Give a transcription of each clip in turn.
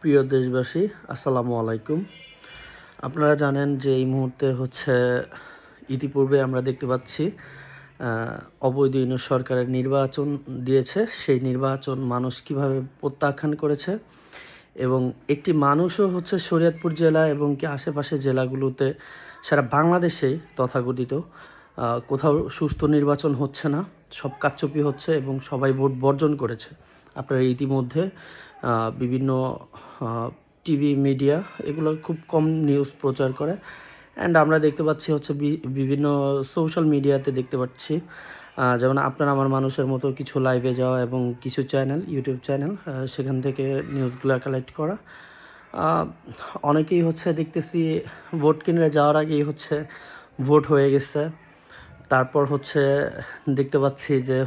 প্রিয় দেশবাসী, আসসালামু আলাইকুম। আপনারা জানেন যে এই মুহূর্তে ইতিপূর্বে আমরা দেখতে পাচ্ছি অবৈধ ইউনূস সরকারের নির্বাচন দিয়েছে। সেই নির্বাচন মানুষ কিভাবে প্রত্যাখ্যান করেছে এবং একটি মানুষও শরীয়তপুর জেলা এবং কি আশেপাশের জেলাগুলোতে সারা বাংলাদেশে তথাকথিত কোথাও সুষ্ঠু নির্বাচন হচ্ছে না, সব কারচুপি হচ্ছে এবং সবাই ভোট বর্জন করেছে। আপনারা ইতিমধ্যে বিভিন্ন টিভি মিডিয়া এগুলো খুব কম নিউজ প্রচার করে, অ্যান্ড আমরা দেখতে পাচ্ছি বিভিন্ন সোশ্যাল মিডিয়াতে দেখতে পাচ্ছি, যেমন আপনার আমার মানুষের মতো কিছু লাইভে যাওয়া এবং কিছু চ্যানেল, ইউটিউব চ্যানেল, সেখান থেকে নিউজগুলো কালেক্ট করা। অনেকেই দেখতেছি ভোট কেন্দ্রে যাওয়ার আগেই ভোট হয়ে গেছে। তারপর দেখতে পাচ্ছি যে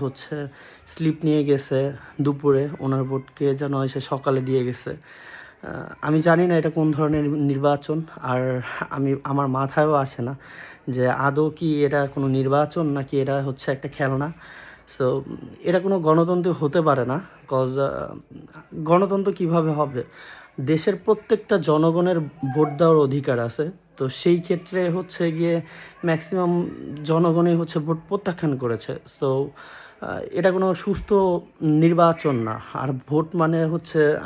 স্লিপ নিয়ে গেছে দুপুরে, ওনার ভোটকে যেন এসে সকালে দিয়ে গেছে। আমি জানি না এটা কোন ধরনের নির্বাচন, আর আমার মাথায়ও আসে না যে আদৌ কি এটা কোনো নির্বাচন নাকি এটা একটা খেলনা। সো এটা কোনো গণতন্ত্র হতে পারে না। গণতন্ত্র কিভাবে হবে? দেশের প্রত্যেকটা জনগণের ভোট দেওয়ার অধিকার আছে। তো সেই ক্ষেত্রে গিয়ে ম্যাক্সিমাম জনগণই ভোট প্রত্যাখ্যান করেছে। সো এটা কোনো সুস্থ নির্বাচন না। আর ভোট মানে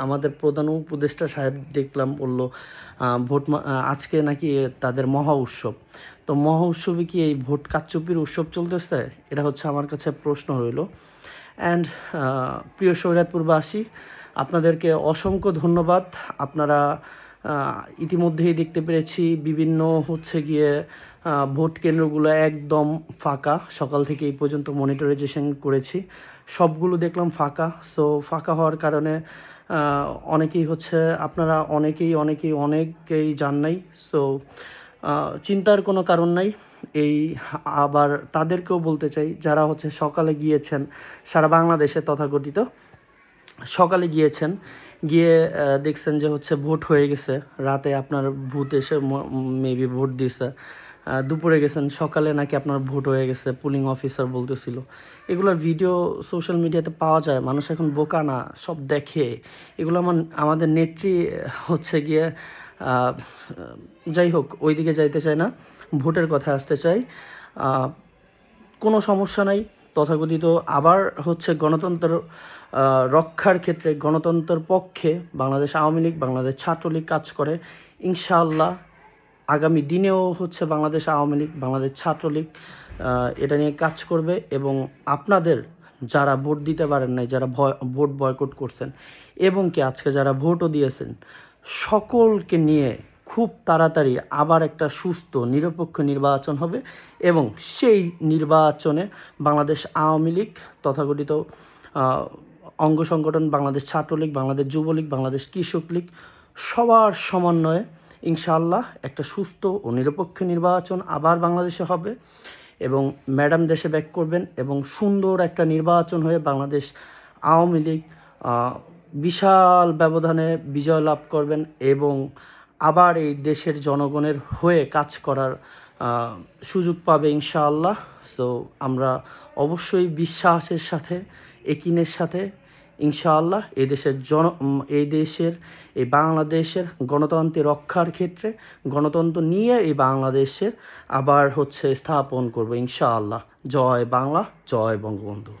আমাদের প্রধান উপদেষ্টা সাহেব দেখলাম বলল ভোট আজকে নাকি তাদের মহা উৎসব। তো মহা উৎসবে কি এই ভোট কারচুপির উৎসব চলতেছে? এটা আমার কাছে প্রশ্ন রইল। অ্যান্ড প্রিয় শরীয়তপুরবাসী, আপনাদেরকে অসংখ্য ধন্যবাদ। আপনারা ইতিমধ্যেই দেখতে পেরেছি বিভিন্ন গিয়ে ভোট কেন্দ্রগুলো একদম ফাঁকা। সকাল থেকে এই পর্যন্ত মনিটরাইজেশন করেছি, সবগুলো দেখলাম ফাঁকা। সো ফাঁকা হওয়ার কারণে অনেকেই আপনারা অনেকেই যান নাই। সো চিন্তার কোনো কারণ নাই। আবার তাদেরকেও বলতে চাই যারা সকালে গিয়েছেন, সারা বাংলাদেশে তথাকথিত সকালে গিয়ে দেখছেন যে ভোট হয়ে গেছে। রাতে আপনার ভূত এসে মেবি ভোট দিছে, দুপুরে গেছেন, সকালে নাকি আপনার ভোট হয়ে গেছে, পুলিং অফিসার বলতেছিল। এগুলোর ভিডিও সোশ্যাল মিডিয়াতে পাওয়া যায়। মানুষ এখন বোকা না, সব দেখে। এগুলো আমাদের নেত্রী গিয়ে যাই হোক, ওইদিকে যাইতে চায় না, ভোটের কথা আসতে চাই। কোনো সমস্যা নাই। তথাকথিত আবার গণতন্ত্র রক্ষার ক্ষেত্রে, গণতন্ত্রের পক্ষে বাংলাদেশ আওয়ামী লীগ, বাংলাদেশ ছাত্রলীগ কাজ করে। ইনশাআল্লাহ আগামী দিনেও বাংলাদেশ আওয়ামী লীগ, বাংলাদেশ ছাত্রলীগ এটা নিয়ে কাজ করবে। এবং আপনাদের যারা ভোট দিতে পারেন নাই, যারা ভোট বয়কট করছেন এবং কি আজকে যারা ভোটও দিয়েছেন, সকলকে নিয়ে খুব তাড়াতাড়ি আবার একটা সুস্থ নিরপেক্ষ নির্বাচন হবে এবং সেই নির্বাচনে বাংলাদেশ আওয়ামী লীগ, তথাকথিত অঙ্গ সংগঠন বাংলাদেশ ছাত্রলীগ, বাংলাদেশ যুবলীগ, বাংলাদেশ কৃষক লীগ, সবার সমন্বয়ে ইনশাআল্লাহ একটা সুস্থ ও নিরপেক্ষ নির্বাচন আবার বাংলাদেশে হবে এবং ম্যাডাম দেশে ব্যাক করবেন এবং সুন্দর একটা নির্বাচন হয়ে বাংলাদেশ আওয়ামী লীগ বিশাল ব্যবধানে বিজয় লাভ করবেন এবং আবার এই দেশের জনগণের হয়ে কাজ করার সুযোগ পাবে ইনশাআল্লাহ। সো আমরা অবশ্যই বিশ্বাসের সাথে, একিনের সাথে ইনশাআল্লাহ এই দেশের এই বাংলাদেশের গণতন্ত্র রক্ষার ক্ষেত্রে, গণতন্ত্র নিয়ে এই বাংলাদেশের আবার স্থাপন করবো ইনশাআল্লাহ। জয় বাংলা, জয় বঙ্গবন্ধু।